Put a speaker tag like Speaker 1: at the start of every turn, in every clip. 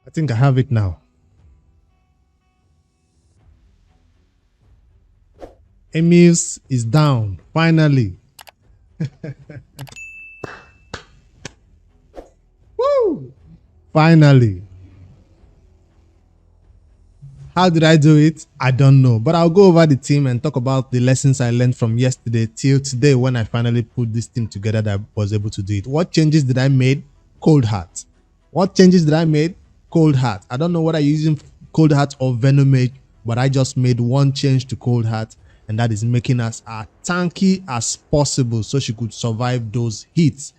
Speaker 1: I think I have it now. Amius is down, finally. Woo! Finally. How did I do it? I don't know. But I'll go over the team and talk about the lessons I learned from yesterday till today when I finally put this team together that I was able to do it. What changes did I make? Cold Heart. What changes did I make? Cold Heart. I don't know whether you're using Cold Heart or Venomage, but I just made one change to Cold Heart, and that is making us as tanky as possible so she could survive those hits.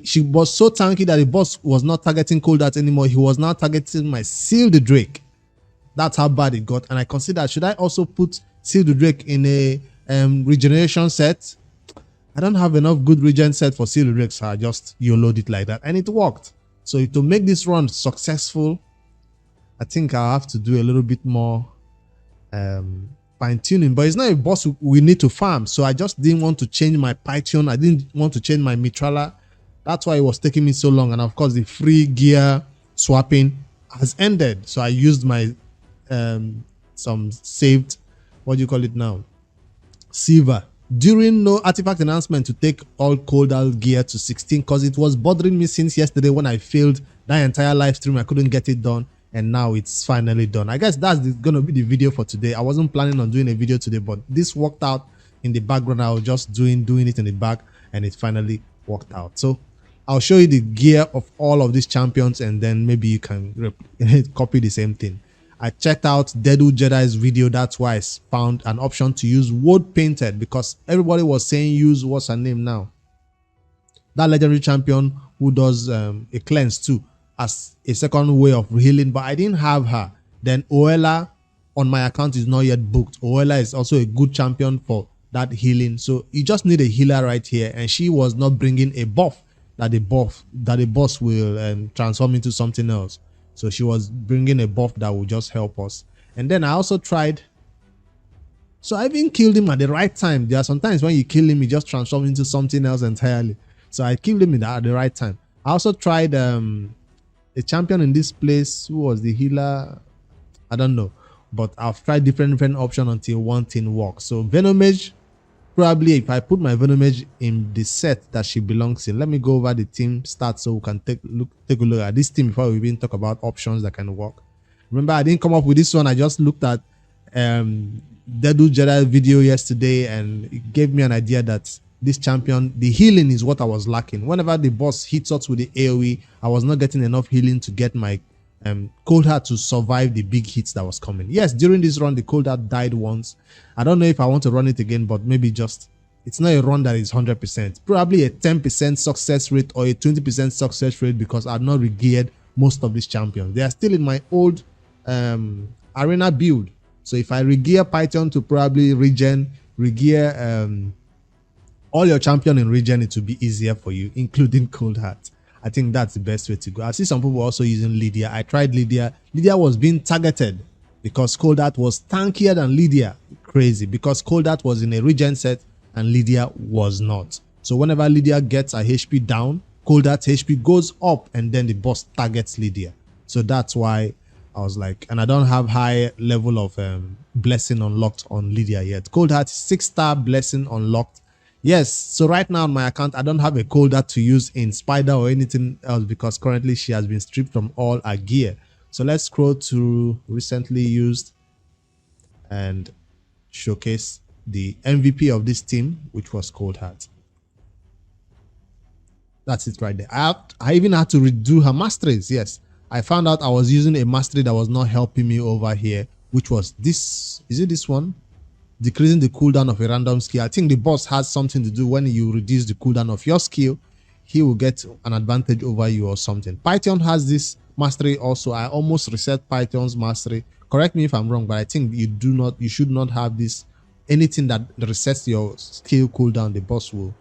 Speaker 1: She was so tanky that the boss was not targeting Cold Heart anymore. He was now targeting my Seal the Drake. That's how bad it got. And I considered, should I also put Seal the Drake in a regeneration set? I don't have enough good regen set for Seal the Drake, so I just YOLO'd it like that. And it worked. So to make this run successful, I think I'll have to do a little bit more fine-tuning. But it's not a boss we need to farm. So I just didn't want to change my Python. I didn't want to change my Mitrala. That's why it was taking me so long. And of course, the free gear swapping has ended. So I used my some saved, what do you call it now, silver during no artifact announcement to take all cold out gear to 16 because it was bothering me since yesterday when I failed that entire live stream. I couldn't get it done, and now it's finally done. I guess that's gonna be the video for today. I wasn't planning on doing a video today, but this worked out in the background. I was just doing it in the back, and it finally worked out. So I'll show you the gear of all of these champions, and then maybe you can copy the same thing. I checked out Dedu Jedi's video. That's why I found an option to use wood painted, because everybody was saying use, what's her name now, that legendary champion who does a cleanse too as a second way of healing, but I didn't have her. Then Oela on my account is not yet booked. Oela is also a good champion for that healing, so you just need a healer right here, and she was not bringing a buff that the boss will transform into something else. So she was bringing a buff that would just help us. And then I also tried. So I even killed him at the right time. There are sometimes when you kill him, he just transforms into something else entirely. So I killed him at the right time. I also tried a champion in this place who was the healer. I don't know. But I've tried different options until one thing works. So Venomage, probably if I put my Venomage in the set that she belongs in. Let me go over the team stats so we can take a look at this team before we even talk about options that can work. Remember, I didn't come up with this one. I just looked at Dedu Jedi video yesterday, and it gave me an idea that this champion, the healing is what I was lacking. Whenever the boss hits us with the AoE, I was not getting enough healing to get my Cold Heart to survive the big hits that was coming. Yes, during this run, the Cold Heart died once. I don't know if I want to run it again, but maybe just, it's not a run that is 100%. Probably a 10% success rate or a 20% success rate, because I've not regeared most of these champions. They are still in my old arena build. So if I regear Python to probably regear all your champion in regen, it will be easier for you, including Cold Heart. I think that's the best way to go. I see some people also using Lydia. I tried Lydia. Lydia was being targeted because Cold Heart was tankier than Lydia. Crazy, because Cold Heart was in a regen set and Lydia was not. So whenever Lydia gets her HP down, Cold Heart's HP goes up, and then the boss targets Lydia. So that's why I was like, and I don't have high level of blessing unlocked on Lydia yet. Cold Heart 6-star blessing unlocked. Yes, so right now on my account, I don't have a Cold Heart to use in Spider or anything else, because currently she has been stripped from all her gear. So let's scroll to recently used and showcase the MVP of this team, which was Cold Heart. That's it right there. I even had to redo her masteries. Yes, I found out I was using a mastery that was not helping me over here, which was this. Is it this one? Decreasing the cooldown of a random skill. I think the boss has something to do when you reduce the cooldown of your skill, he will get an advantage over you or something. Python has this mastery also. I almost reset Python's mastery. Correct me if I'm wrong, but I think you should not have this. Anything that resets your skill cooldown, the boss will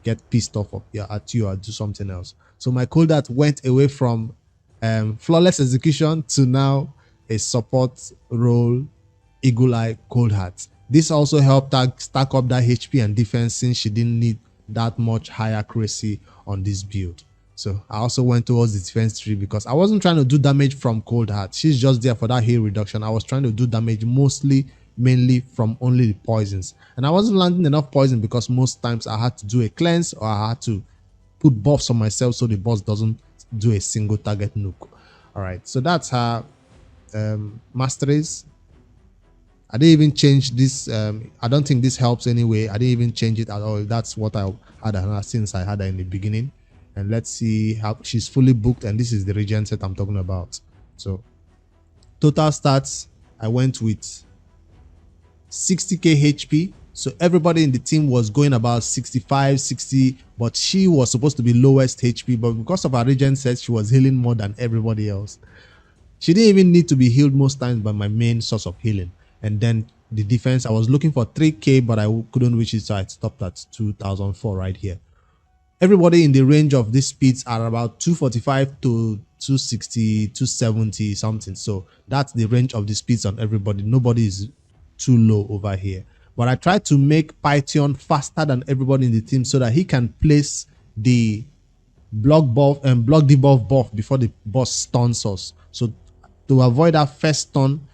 Speaker 1: get pissed off at you or do something else. So my Cold Heart went away from flawless execution to now a support role, Eagle Eye Cold Heart. This also helped her stack up that HP and defense, since she didn't need that much high accuracy on this build. So I also went towards the defense tree because I wasn't trying to do damage from Cold Heart. She's just there for that heal reduction. I was trying to do damage mainly from only the poisons. And I wasn't landing enough poison because most times I had to do a cleanse or I had to put buffs on myself so the boss doesn't do a single target nuke. All right, so that's her masteries. I didn't even change this. I don't think this helps anyway. I didn't even change it at all. That's what I had her since I had her in the beginning. And let's see how she's fully booked. And this is the regen set I'm talking about. So total stats, I went with 60k HP. So everybody in the team was going about 65, 60, but she was supposed to be lowest HP. But because of her regen set, she was healing more than everybody else. She didn't even need to be healed most times by my main source of healing. And then the defense, I was looking for 3k, but I couldn't reach it, so I stopped at 2004 right here. Everybody in the range of these speeds are about 245 to 260, 270 something. So that's the range of the speeds on everybody. Nobody is too low over here. But I tried to make Python faster than everybody in the team so that he can place the block buff and block debuff buff before the boss stuns us. So to avoid that first stun,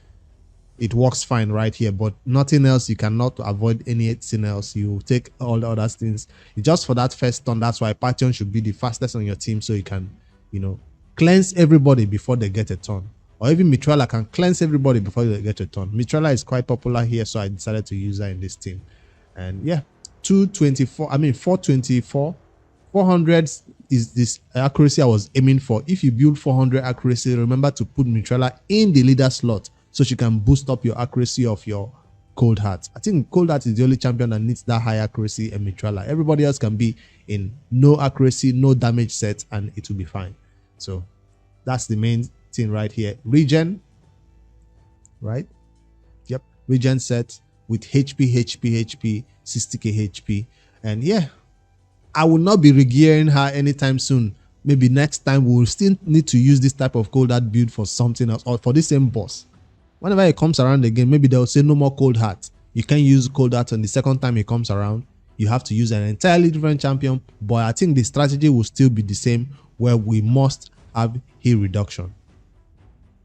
Speaker 1: it works fine right here, but nothing else. You cannot avoid anything else. You take all the other things just for that first turn. That's why Python should be the fastest on your team, so you can, you know, cleanse everybody before they get a turn. Or even Mitrala can cleanse everybody before they get a turn. Mitrala is quite popular here, so I decided to use her in this team. And yeah, 424, 400 is this accuracy I was aiming for. If you build 400 accuracy, remember to put Mitrala in the leader slot, so she can boost up your accuracy of your Cold Heart. I think Cold Heart is the only champion that needs that high accuracy and Mitrala. Everybody else can be in no accuracy, no damage set, and it will be fine. So that's the main thing right here. Regen, right? Yep, regen set with HP, 60k HP. And yeah, I will not be regearing her anytime soon. Maybe next time we will still need to use this type of Cold Heart build for something else or for the same boss. Whenever it comes around again, maybe they'll say no more Cold Heart. You can use Cold Heart, and the second time it comes around, you have to use an entirely different champion. But I think the strategy will still be the same, where we must have heal reduction.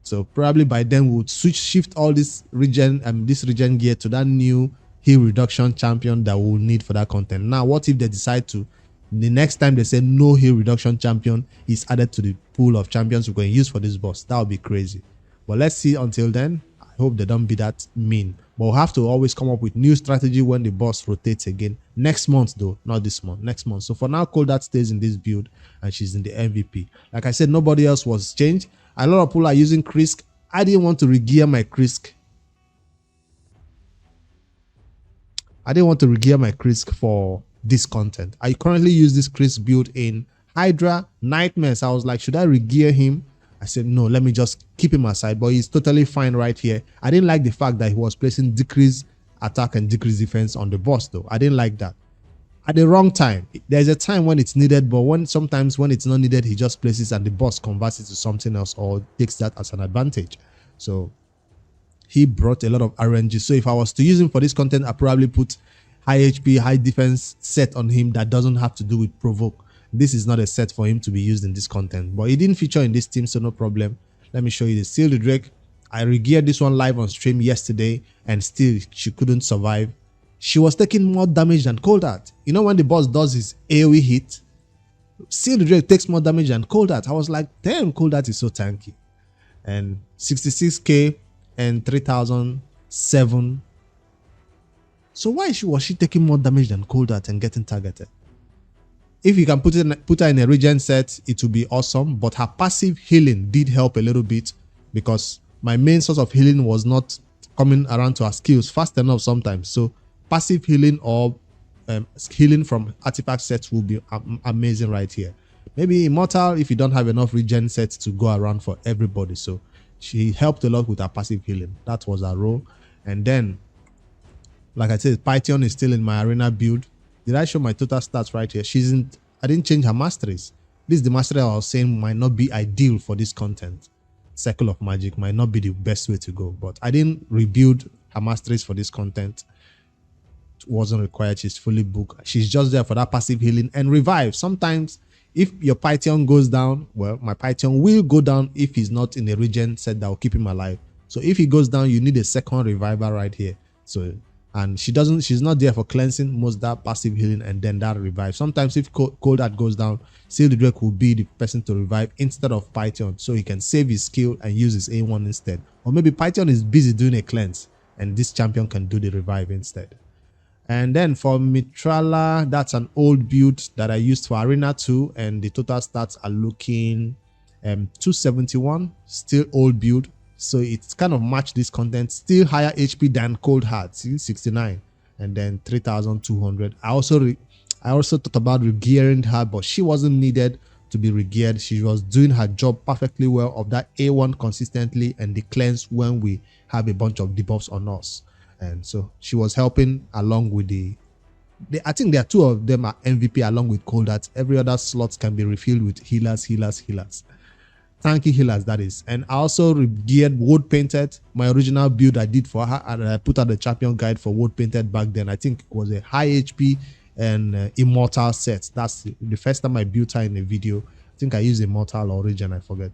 Speaker 1: So probably by then we'll shift all this regen gear to that new heal reduction champion that we'll need for that content. Now, what if they decide to, the next time they say no heal reduction champion is added to the pool of champions we're going to use for this boss? That would be crazy. But let's see. Until then, I hope they don't be that mean. But we'll have to always come up with new strategy when the boss rotates again. Next month though, not this month, next month. So for now, Cold Heart stays in this build and she's in the MVP. Like I said, nobody else was changed. A lot of people are using Krisk. I didn't want to regear my Krisk. For this content. I currently use this Krisk build in Hydra Nightmares. I was like, should I regear him? I said, no, let me just keep him aside, but he's totally fine right here. I didn't like the fact that he was placing decrease attack and decrease defense on the boss though. I didn't like that. At the wrong time. There's a time when it's needed, but sometimes when it's not needed, he just places and the boss converts it to something else or takes that as an advantage. So he brought a lot of RNG. So if I was to use him for this content, I probably put high HP, high defense set on him that doesn't have to do with provoke. This is not a set for him to be used in this content, but he didn't feature in this team, so no problem. Let me show you the Seal the Drake. I regeared this one live on stream yesterday, and still she couldn't survive. She was taking more damage than Cold Heart. You know when the boss does his AoE hit, Seal the Drake takes more damage than Cold Heart. I was like, damn, Cold Heart is so tanky. And 66k and 3007. So why was she taking more damage than Cold Heart and getting targeted? If you can put her in a regen set, it will be awesome. But her passive healing did help a little bit, because my main source of healing was not coming around to her skills fast enough sometimes. So passive healing or healing from artifact sets will be amazing right here. Maybe Immortal if you don't have enough regen sets to go around for everybody. So she helped a lot with her passive healing. That was her role. And then, like I said, Python is still in my arena build. Did I show my total stats right here? I didn't change her masteries. This is the mastery I was saying might not be ideal for this content. Circle of Magic might not be the best way to go, but I didn't rebuild her masteries for this content. It wasn't required. She's fully booked. She's just there for that passive healing and revive. Sometimes If your Python goes down, well, my Python will go down if he's not in a regen set that will keep him alive. So if he goes down, you need a second reviver right here. So, and she's not there for cleansing, most that passive healing, and then that revive. Sometimes if Cold Heart goes down, Seal the Drake will be the person to revive instead of Python, so he can save his skill and use his A1 instead. Or maybe Python is busy doing a cleanse and this champion can do the revive instead. And then for Mitrala, that's an old build that I used for Arena 2, and the total stats are looking 271, still old build. So it's kind of matched this content, still higher HP than Cold Heart, 69, and then 3,200. I also thought about regearing her, but she wasn't needed to be regeared. She was doing her job perfectly well of that A1 consistently and the cleanse when we have a bunch of debuffs on us. And so she was helping along with I think there are two of them are MVP along with Cold Heart. Every other slot can be refilled with healers. Tanky healers, that is. And I also geared Wood Painted, my original build I did for her, and I put out the champion guide for Wood Painted back then. I think it was a high HP and immortal set. That's the first time I built her in a video. I think I used immortal or regen, I forget.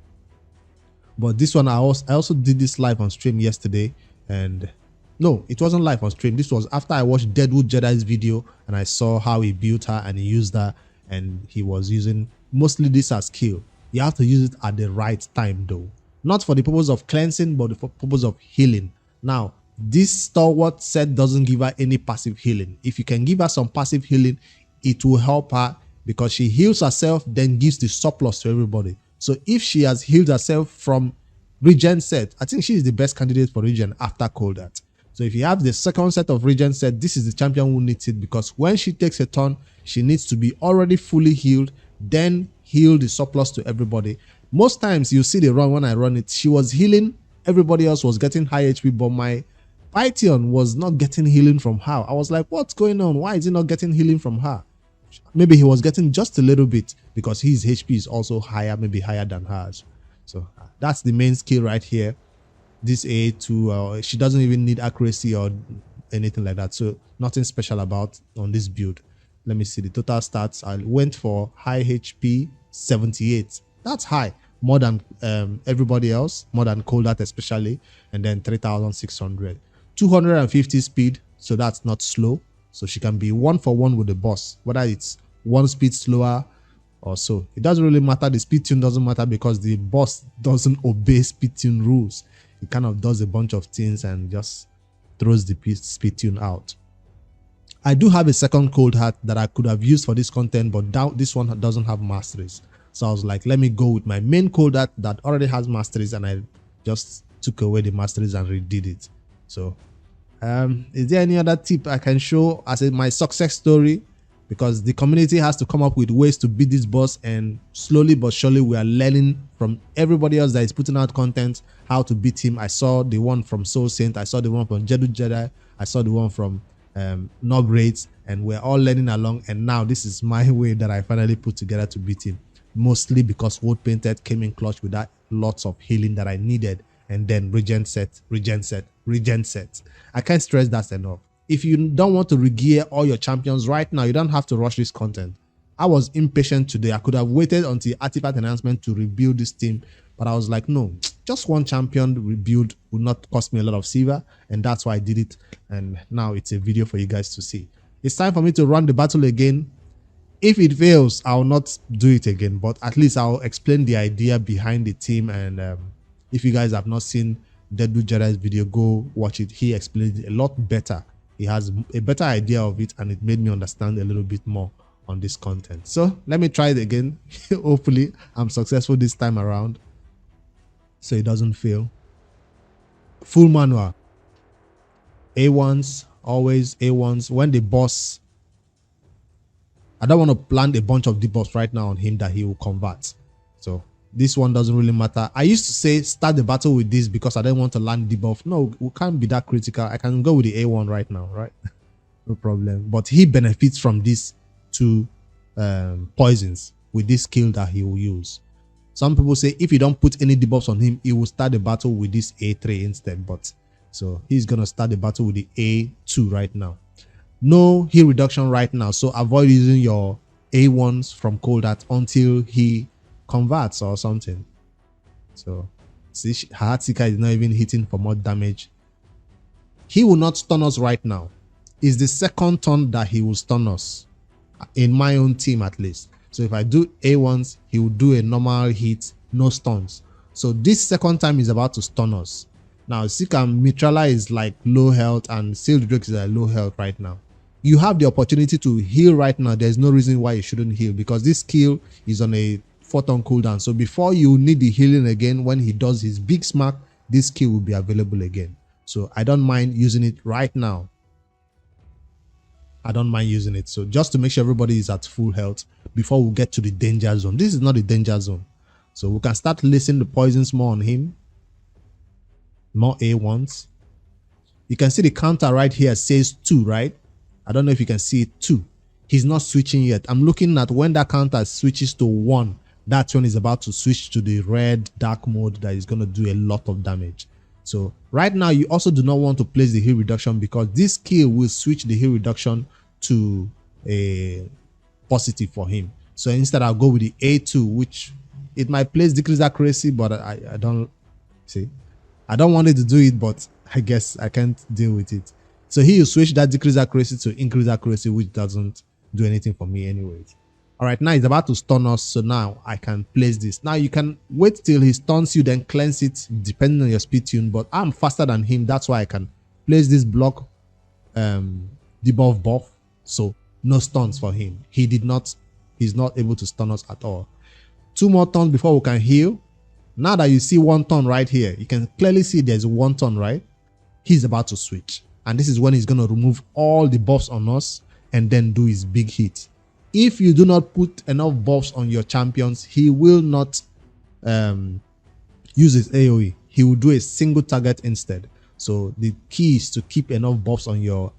Speaker 1: But this one I also did this live on stream yesterday, and no, it wasn't live on stream. This was after I watched Deadwood Jedi's video and I saw how he built her and he used her, and he was using mostly this as skill. You have to use it at the right time though. Not for the purpose of cleansing, but for the purpose of healing. Now, this stalwart set doesn't give her any passive healing. If you can give her some passive healing, it will help her because she heals herself, then gives the surplus to everybody. So if she has healed herself from regen set, I think she is the best candidate for regen after Cold Heart. So if you have the second set of regen set, this is the champion who needs it, because when she takes a turn, she needs to be already fully healed, then heal the surplus to everybody. Most times you see the run when I run it, she was healing, everybody else was getting high HP, but my Python was not getting healing from her. I was like, what's going on? Why is he not getting healing from her? Maybe he was getting just a little bit because his HP is also higher, maybe higher than hers. So that's the main skill right here. This A2, she doesn't even need accuracy or anything like that, so nothing special about on this build. Let me see the total stats. I went for high HP 78. That's high, more than everybody else, more than Cold Heart especially, and then 3,600. 250 speed, so that's not slow, so she can be 1-for-1 with the boss, whether it's one speed slower or so. It doesn't really matter. The speed tune doesn't matter because the boss doesn't obey speed tune rules. He kind of does a bunch of things and just throws the speed tune out. I do have a second Cold Heart that I could have used for this content, but this one doesn't have masteries. So I was like, let me go with my main Cold Heart that already has masteries, and I just took away the masteries and redid it. So is there any other tip I can show as my success story? Because the community has to come up with ways to beat this boss, and slowly but surely we are learning from everybody else that is putting out content how to beat him. I saw the one from Soul Saint, I saw the one from Deadwood Jedi, I saw the one from Nob Raids, and we're all learning along, and now this is my way that I finally put together to beat him. Mostly because Wood Painted came in clutch with that lots of healing that I needed, and then regen set. I can't stress that enough. If you don't want to regear all your champions right now, you don't have to rush this content. I was impatient today. I could have waited until artifact announcement to rebuild this team, but I was like, no, just one champion rebuild would not cost me a lot of silver, and that's why I did it. And now it's a video for you guys to see. It's time for me to run the battle again. If it fails, I'll not do it again, but at least I'll explain the idea behind the team. And if you guys have not seen Deadwood Jedi's video, go watch it. He explained it a lot better. He has a better idea of it, and it made me understand a little bit more on this content. So let me try it again. Hopefully I'm successful this time around, so it doesn't fail. Full manual. A1s, always A1s. When the boss, I don't want to plant a bunch of debuffs right now on him that he will convert. So this one doesn't really matter. I used to say start the battle with this because I didn't want to land debuff. No, we can't be that critical. I can go with the A1 right now, right? No problem. But he benefits from these two poisons with this skill that he will use. Some people say if you don't put any debuffs on him, he will start the battle with this A3 instead. But so he's gonna start the battle with the A2 right now. No heal reduction right now, so avoid using your A1s from Cold Heart until he converts or something. So see, Heart Seeker is not even hitting for more damage. He will not stun us right now. It's the second turn that he will stun us, in my own team at least. So if I do A1s, he will do a normal hit, no stuns. So this second time is about to stun us. Now, Seeker Mitrala is like low health and Sealed Drake is at low health right now. You have the opportunity to heal right now. There's no reason why you shouldn't heal because this skill is on a 4-turn cooldown. So before you need the healing again, when he does his big smack, this skill will be available again. So I don't mind using it right now. I don't mind using it. So just to make sure everybody is at full health before we get to the danger zone. This is not the danger zone. So we can start listing the poisons more on him. More A1s. You can see the counter right here says 2, right? I don't know if you can see it, 2. He's not switching yet. I'm looking at when that counter switches to 1. That's when he's about to switch to the red dark mode that is going to do a lot of damage. So right now, you also do not want to place the heal reduction because this skill will switch the heal reduction to a positive for him. So instead, I'll go with the A2, which it might place decrease accuracy, but I don't see. I don't want it to do it, but I guess I can't deal with it. So he will switch that decrease accuracy to increase accuracy, which doesn't do anything for me anyways. All right, now he's about to stun us. So now I can place this. Now you can wait till he stuns you, then cleanse it depending on your speed tune. But I'm faster than him. That's why I can place this block debuff buff. So no stuns for him. He's not able to stun us at all. 2 more turns before we can heal. Now that you see 1 turn right here, you can clearly see there's 1 turn, right? He's about to switch. And this is when he's going to remove all the buffs on us and then do his big hit. If you do not put enough buffs on your champions, he will not use his AoE. He will do a single target instead. So the key is to keep enough buffs on your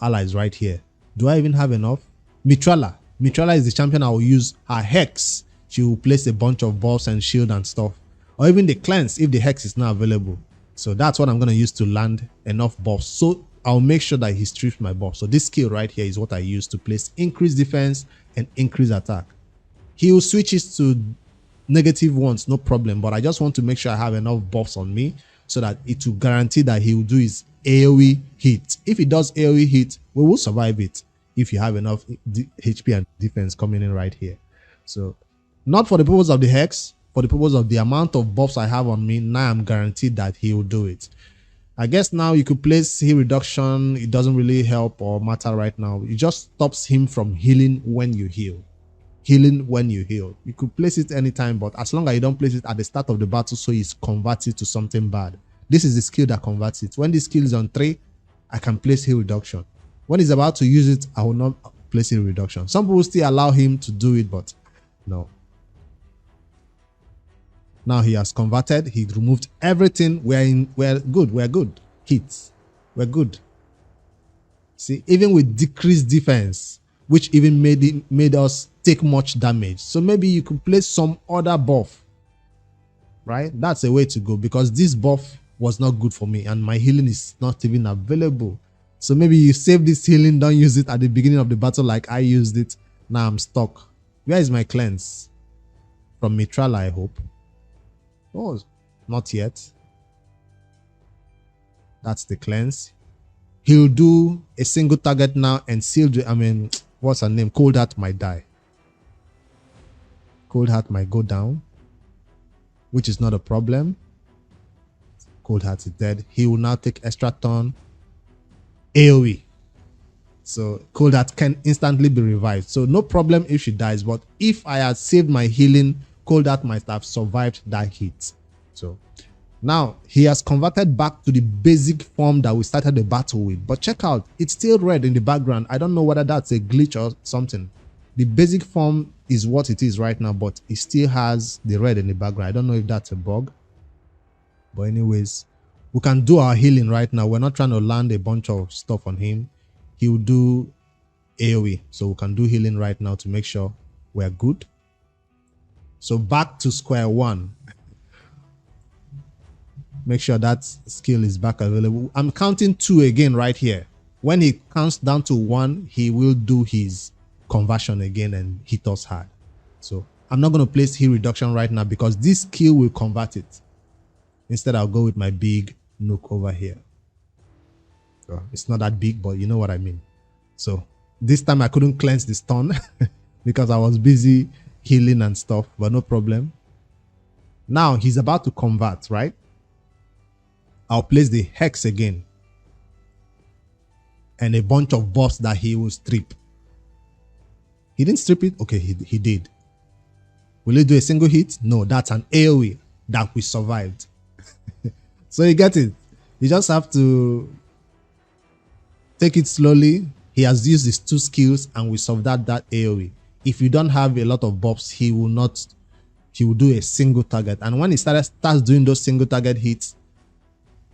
Speaker 1: allies right here. Do I even have enough? Mitrala. Mitrala is the champion I will use. Her Hex, she will place a bunch of buffs and shield and stuff. Or even the cleanse if the Hex is not available. So that's what I'm going to use to land enough buffs. So I'll make sure that he strips my buff. So this skill right here is what I use to place increased defense and increased attack. He will switch it to negative ones, no problem. But I just want to make sure I have enough buffs on me so that it will guarantee that he will do his AoE hit. If he does AoE hit, we will survive it if you have enough HP and defense coming in right here. So not for the purpose of the Hex, for the purpose of the amount of buffs I have on me, now I'm guaranteed that he will do it. I guess now you could place heal reduction. It doesn't really help or matter right now. It just stops him from healing when you heal. Healing when you heal. You could place it anytime, but as long as you don't place it at the start of the battle so it's converted to something bad. This is the skill that converts it. When this skill is on 3, I can place heal reduction. When he's about to use it, I will not place heal reduction. Some people still allow him to do it, but no. Now he has converted. He removed everything. We're good. Hits. We're good. See, even with decreased defense, which even made us take much damage. So maybe you could place some other buff. Right? That's a way to go because this buff was not good for me and my healing is not even available. So maybe you save this healing, don't use it at the beginning of the battle like I used it. Now I'm stuck. Where is my cleanse? From Mitrala, I hope. Oh, not yet. That's the cleanse. He'll do a single target now and seal the, what's her name? Cold Heart might die. Cold Heart might go down, which is not a problem. Cold Heart is dead. He will now take extra turn. AoE. So Cold Heart can instantly be revived. So no problem if she dies. But if I had saved my healing, Cold Heart might have survived that hit. So now he has converted back to the basic form that we started the battle with. But check out, it's still red in the background. I don't know whether that's a glitch or something. The basic form is what it is right now, but it still has the red in the background. I don't know if that's a bug. But anyways, we can do our healing right now. We're not trying to land a bunch of stuff on him. He will do AoE. So we can do healing right now to make sure we're good. So back to square one. Make sure that skill is back available. I'm counting 2 again right here. When he counts down to 1, he will do his conversion again and hit us hard. So I'm not going to place heal reduction right now because this skill will convert it. Instead, I'll go with my big nuke over here. So it's not that big, but you know what I mean. So this time I couldn't cleanse the stun because I was busy healing and stuff, but no problem. Now he's about to convert, right? I'll place the hex again and a bunch of buffs that he will strip. He didn't strip it? Okay, he did. Will he do a single hit? No, that's an AoE that we survived. So you get it. You just have to take it slowly. He has used his 2 skills and we solved that AoE. If you don't have a lot of buffs, he will do a single target. And when he starts doing those single target hits,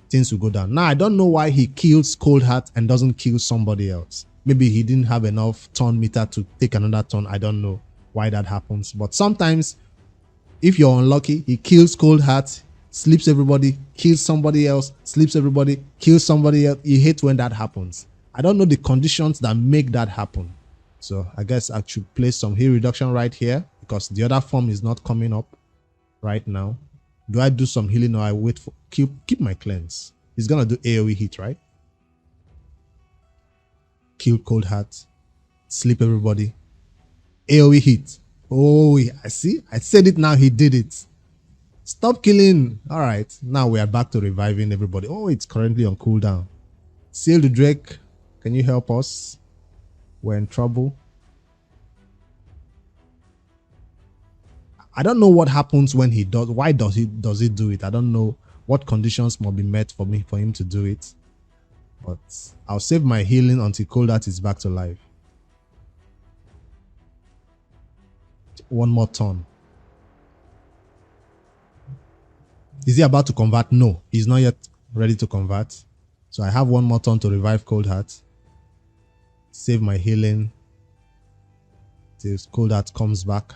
Speaker 1: things will go down. Now, I don't know why he kills Cold Heart and doesn't kill somebody else. Maybe he didn't have enough turn meter to take another turn. I don't know why that happens. But sometimes, if you're unlucky, he kills Cold Heart, sleeps everybody, kills somebody else, sleeps everybody, kills somebody else. You hate when that happens. I don't know the conditions that make that happen. So I guess I should place some heal reduction right here because the other form is not coming up right now. Do I do some healing or I wait for keep my cleanse? He's gonna do AoE hit, right? Kill Cold Heart, sleep everybody. AoE hit. Oh, I see. I said it now. He did it. Stop killing. All right. Now we are back to reviving everybody. Oh, it's currently on cooldown. Seal the Drake. Can you help us? We're in trouble. I don't know what happens when he does. Why does he do it? I don't know what conditions must be met for him to do it. But I'll save my healing until Cold Heart is back to life. One more turn. Is he about to convert? No, he's not yet ready to convert. So I have one more turn to revive Cold Heart. Save my healing till Cold Heart comes back.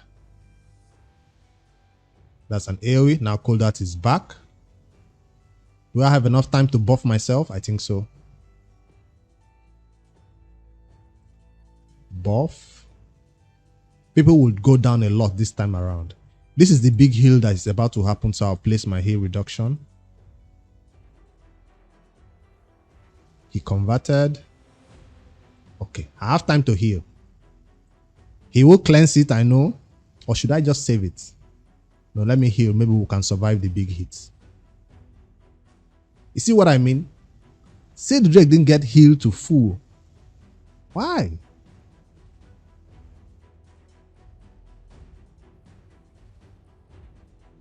Speaker 1: That's an AoE. Now Cold Heart is back. Do I have enough time to buff myself? I think so. Buff. People would go down a lot this time around. This is the big heal that is about to happen, so I'll place my heal reduction. He converted. Okay, I have time to heal. He will cleanse it, I know. Or should I just save it? No, let me heal. Maybe we can survive the big hits. You see what I mean? Say the Drake didn't get healed to full. Why?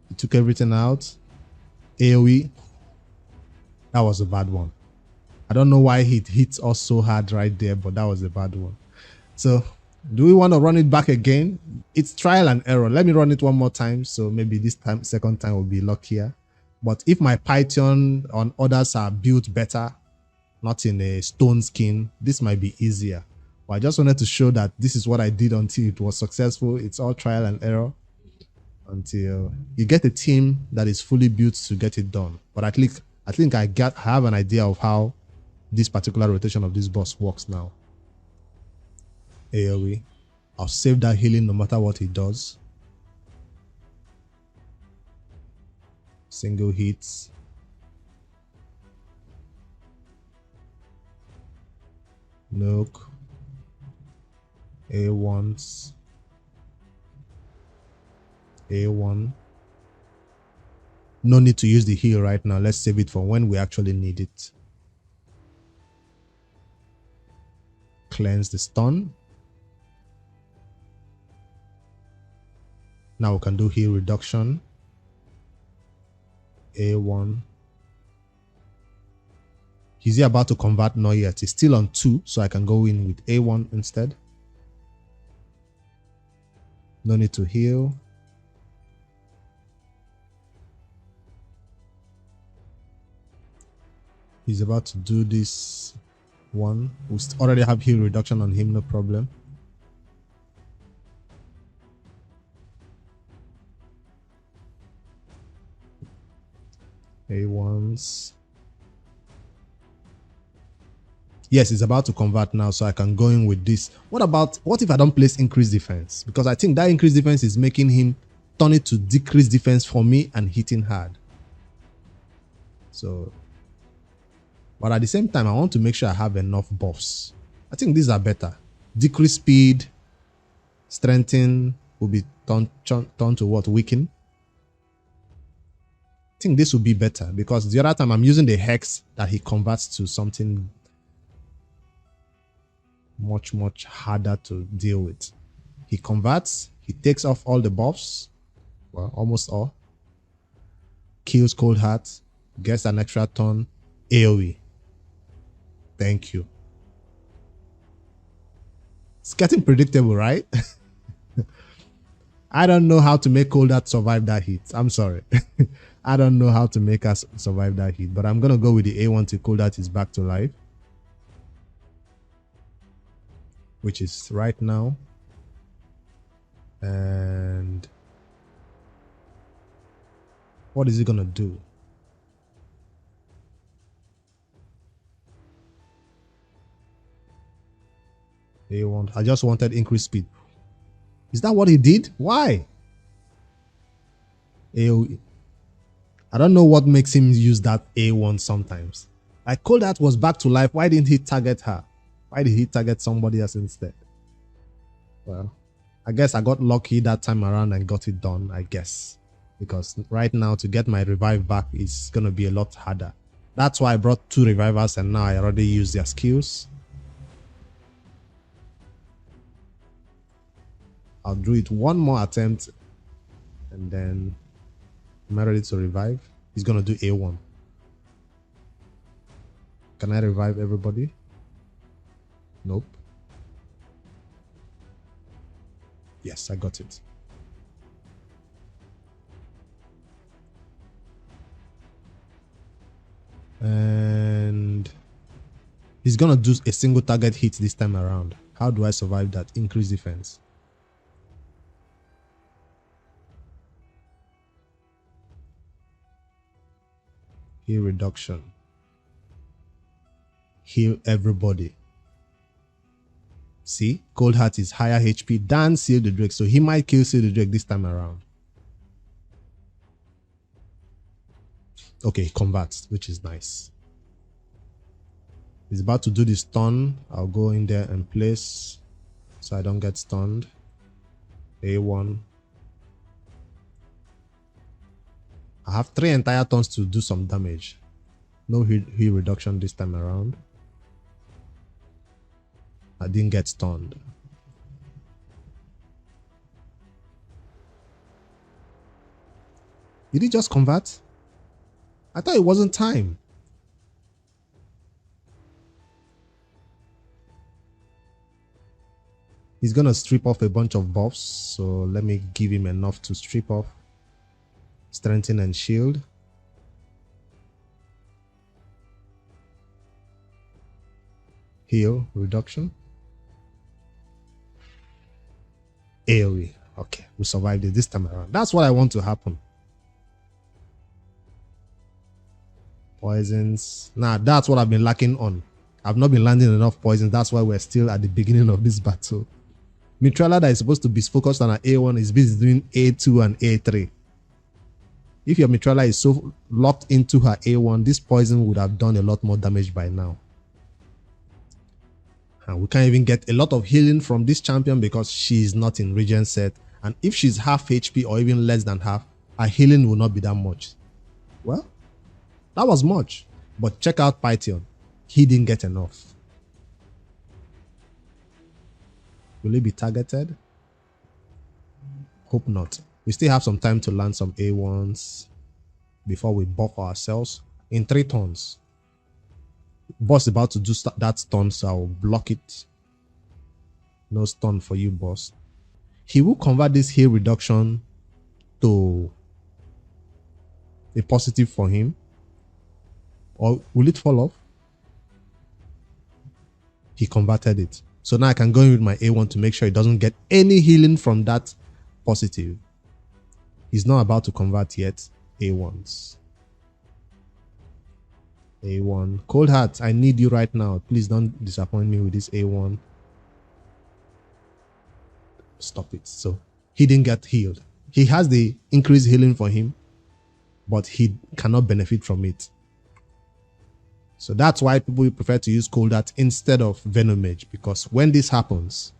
Speaker 1: He took everything out. AoE. That was a bad one. I don't know why he hit us so hard right there, but that was a bad one. So, do we want to run it back again? It's trial and error. Let me run it one more time. So maybe this time, second time will be luckier. But if my Python on others are built better, not in a stone skin, this might be easier. But I just wanted to show that this is what I did until it was successful. It's all trial and error until you get a team that is fully built to get it done. But at least I think I have an idea of how this particular rotation of this boss works now. AoE. I'll save that healing no matter what he does. Single hits. Nuke. A1s. A1. No need to use the heal right now. Let's save it for when we actually need it. Cleanse the stun. Now we can do heal reduction. A1. Is he about to convert? Not yet. He's still on 2, so I can go in with A1 instead. No need to heal. He's about to do this one. We already have heal reduction on him, no problem. A1s. Yes, it's about to convert now, so I can go in with this. What if I don't place increased defense? Because I think that increased defense is making him turn it to decreased defense for me and hitting hard. So, but at the same time, I want to make sure I have enough buffs. I think these are better. Decrease speed, strengthen will be turned to what? Weaken. I think this will be better because the other time I'm using the hex that he converts to something much harder to deal with. He converts, he takes off all the buffs, well, almost all, kills Cold Heart, gets an extra turn, AoE. Thank you. It's getting predictable, right? I don't know how to make Cold Heart survive that hit. I'm sorry. I don't know how to make us survive that hit, but I'm going to go with the A1 till Cold Heart is back to life, which is right now. And what is he going to do? A1. I just wanted increased speed. Is that what he did? Why? AoE. I don't know what makes him use that A1 sometimes. Like Cold Heart was back to life. Why didn't he target her? Why did he target somebody else instead? Well, I guess I got lucky that time around and got it done, I guess. Because right now to get my revive back is going to be a lot harder. That's why I brought 2 revivers and now I already use their skills. I'll do it one more attempt and then am I ready to revive? He's going to do A1. Can I revive everybody? Nope. Yes, I got it. And he's going to do a single target hit this time around. How do I survive that? Increase defense. Heal reduction. Heal everybody. See, Cold Heart is higher HP than Seal the Drake, so he might kill Seal the Drake this time around. Okay, converts, which is nice. He's about to do the stun. I'll go in there and place so I don't get stunned. A1. I have 3 entire turns to do some damage. No heal reduction this time around. I didn't get stunned. Did he just convert? I thought it wasn't time. He's gonna strip off a bunch of buffs, so let me give him enough to strip off. Strengthen and shield. Heal reduction. AoE. Okay, we survived it this time around. That's what I want to happen. Poisons. Nah, that's what I've been lacking on. I've not been landing enough poisons. That's why we're still at the beginning of this battle. Mitrala that is supposed to be focused on an A1 is busy doing A2 and A3. If your Mitrala is so locked into her A1, this poison would have done a lot more damage by now. And we can't even get a lot of healing from this champion because she is not in regen set. And if she's half HP or even less than half, her healing will not be that much. Well, that was much. But check out Python. He didn't get enough. Will he be targeted? Hope not. We still have some time to land some A1s before we buff ourselves in 3 turns. Boss is about to do that stun, so I'll block it. No stun for you, boss. He will convert this heal reduction to a positive for him. Or will it fall off? He converted it. So now I can go in with my A1 to make sure it doesn't get any healing from that positive. He's not about to convert yet. A1s. A1. Cold Heart, I need you right now. Please don't disappoint me with this A1. Stop it. So he didn't get healed. He has the increased healing for him, but he cannot benefit from it. So that's why people prefer to use Cold Heart instead of Venom Mage, because when this happens,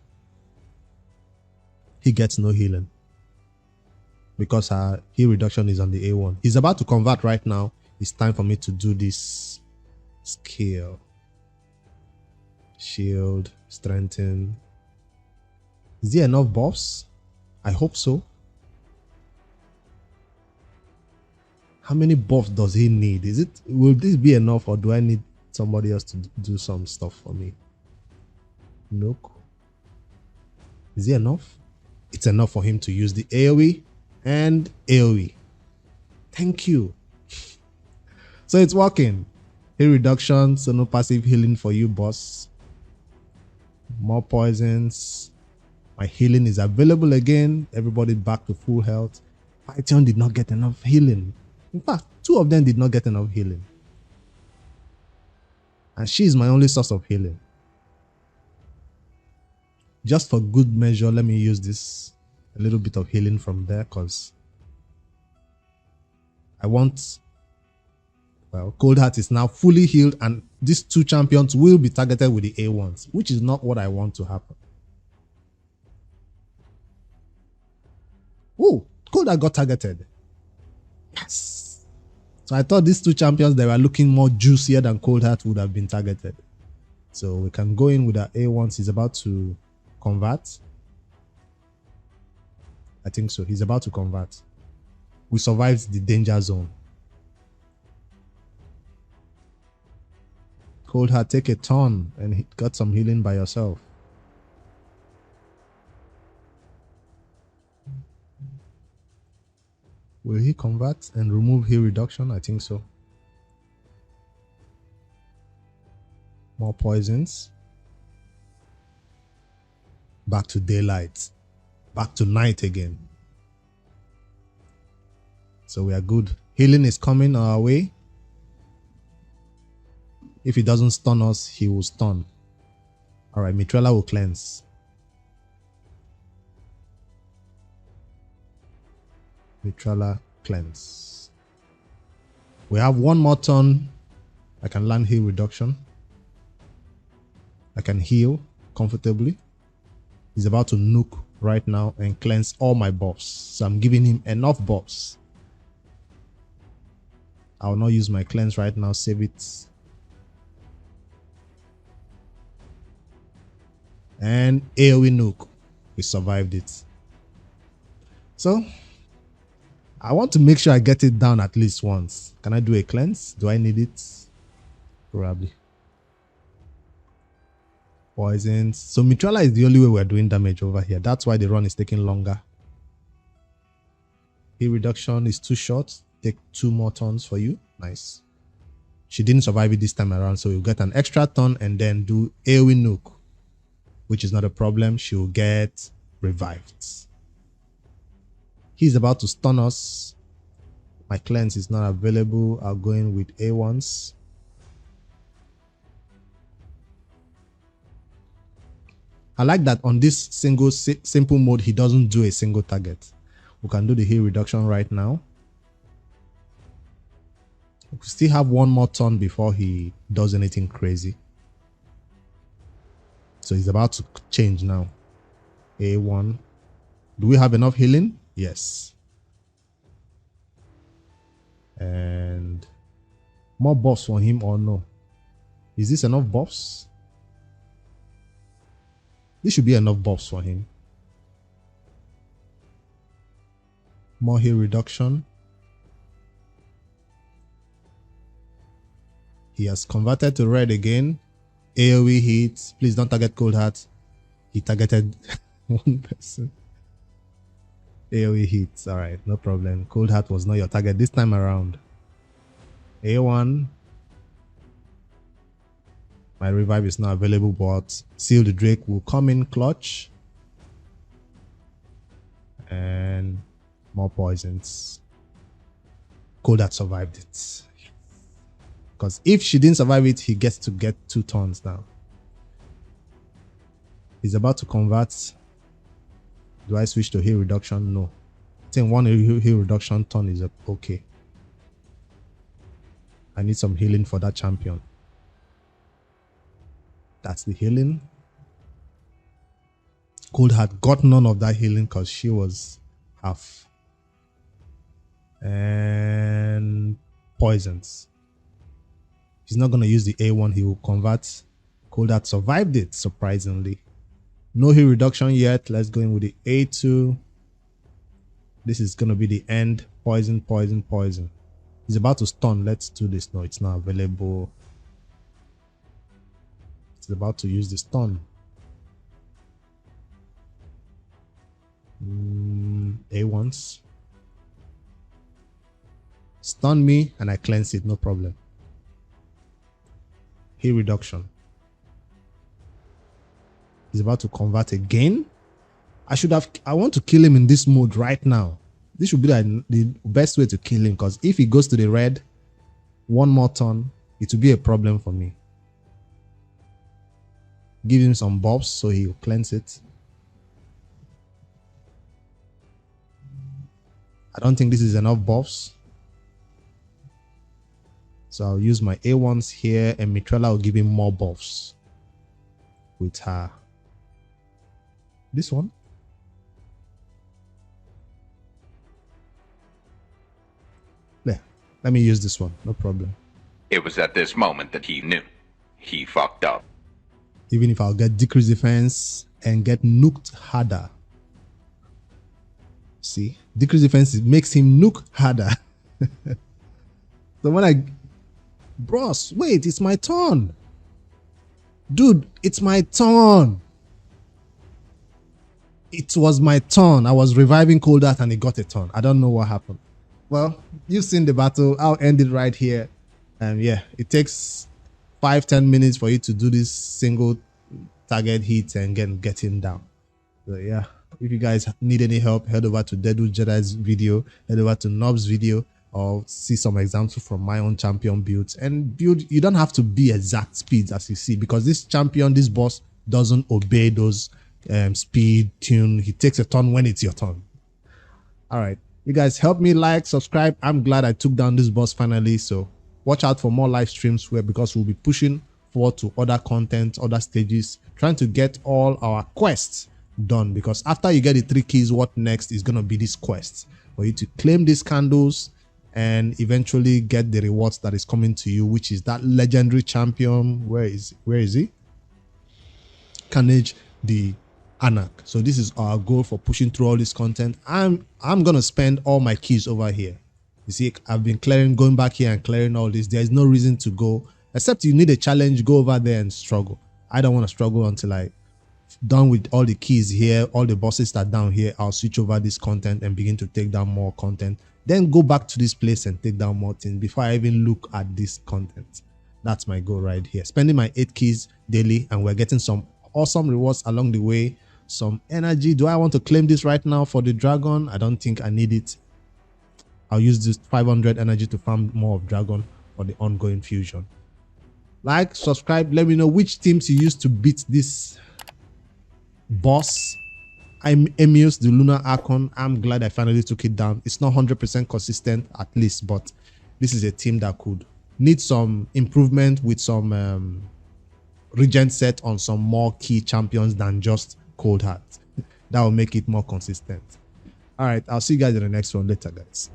Speaker 1: he gets no healing because her heal reduction is on the A1. He's about to convert right now. It's time for me to do this skill. Shield, strengthen. Is there enough buffs? I hope so. How many buffs does he need? Will this be enough, or do I need somebody else to do some stuff for me? Nope. Is it enough? It's enough for him to use the AoE and AoE. Thank you. So it's working. Heal reduction, so no passive healing for you, boss. More poisons. My healing is available again. Everybody back to full health. Python did not get enough healing. In fact, 2 of them did not get enough healing. And she is my only source of healing. Just for good measure, let me use this a little bit of healing from there, because I want, well, Cold Heart is now fully healed, and these 2 champions will be targeted with the A1s, which is not what I want to happen. Oh, Cold Heart got targeted. Yes. So I thought these 2 champions, they were looking more juicier than Cold Heart would have been targeted. So we can go in with our A1s. He's about to convert. I think so. He's about to convert. We survived the danger zone. Cold Heart, take a turn and got some healing by yourself. Will he convert and remove heal reduction? I think so. More poisons. Back to daylight. Back to night again. So we are good. Healing is coming our way. If he doesn't stun us, he will stun. Alright, Mitrella will cleanse. Mitrella cleanse. We have 1 more turn. I can land heal reduction. I can heal comfortably. He's about to nuke right now and cleanse all my buffs. So I'm giving him enough buffs. I will not use my cleanse right now. Save it. And AoE nuke. We survived it. So I want to make sure I get it down at least once. Can I do a cleanse? Do I need it? Probably. Poisons. So Mitrella is the only way we're doing damage over here. That's why the run is taking longer. Heal reduction is too short. Take 2 more turns for you. Nice. She didn't survive it this time around, so you'll get an extra turn and then do AoE nuke, which is not a problem. She will get revived. He's about to stun us. My cleanse is not available. I'll go in with A1s. I like that on this simple mode, he doesn't do a single target. We can do the heal reduction right now. We still have 1 more turn before he does anything crazy. So he's about to change now. A1. Do we have enough healing? Yes. And more buffs for him or no? Is this enough buffs? This should be enough buffs for him. More heal reduction. He has converted to red again. AoE hits. Please don't target Cold Heart. He targeted 1 person. AoE hits. Alright, no problem. Cold Heart was not your target this time around. A1. My revive is not available, but Seal the Drake will come in clutch. And more poisons. Cold Heart survived it. Because if she didn't survive it, he gets to get 2 turns now. He's about to convert. Do I switch to heal reduction? No. I think 1 heal reduction turn is okay. I need some healing for that champion. That's the healing. Cold Heart got none of that healing because she was half. And poisons. He's not going to use the A1. He will convert. Cold Heart survived it, surprisingly. No heal reduction yet. Let's go in with the A2. This is going to be the end. Poison, poison, poison. He's about to stun. Let's do this. No, it's not available. It's about to use the stun. A1s. Stun me and I cleanse it. No problem. Heal reduction. He's about to convert again. I want to kill him in this mode right now. This should be the best way to kill him, because if he goes to the red 1 more turn, it will be a problem for me. Give him some buffs so he'll cleanse it. I don't think this is enough buffs. So I'll use my A1s here, and Mitrella will give him more buffs with her. This one. There. Let me use this one. No problem.
Speaker 2: It was at this moment that he knew. He fucked up.
Speaker 1: Even if I'll get decreased defense and get nuked harder. See? Decreased defense makes him nuke harder. So when I... Bros, wait, it's my turn. Dude, it's my turn. It was my turn. I was reviving Cold Heart and he got a turn. I don't know what happened. Well, you've seen the battle. I'll end it right here. Yeah, it takes 5-10 minutes for you to do this single target hit and get him down. So yeah, if you guys need any help, head over to Dedu Jedi's video, head over to Nob's video, or see some examples from my own champion builds and build. You don't have to be exact speeds as you see, because this champion, this boss, doesn't obey those speed tune. He takes a turn when it's your turn. All right, you guys help me like, subscribe. I'm glad I took down this boss finally. So watch out for more live streams because we'll be pushing forward to other content, other stages, trying to get all our quests done, because after you get the 3 keys, what next is going to be this quest for you to claim these candles and eventually get the rewards that is coming to you, which is that legendary champion. Where is he? Carnage the Anarch. So this is our goal for pushing through all this content. I'm gonna spend all my keys over here. You see, I've been going back here and clearing all this. There is no reason to go, except you need a challenge. Go over there and struggle. I don't want to struggle until I done with all the keys here, all the bosses that are down here. I'll switch over this content and begin to take down more content, then go back to this place and take down more things before I even look at this content. That's my goal right here, spending my 8 keys daily, and we're getting some awesome rewards along the way. Some energy. Do I want to claim this right now for the dragon? I don't think I need it. I'll use this 500 energy to farm more of dragon for the ongoing fusion. Like, subscribe, let me know which teams you used to beat this boss. I'm Amius The Lunar Archon. I'm glad I finally took it down. It's not 100% consistent at least, but this is a team that could need some improvement with some regen set on some more key champions than just Cold Heart. That will make it more consistent. All right, I'll see you guys in the next one later, guys.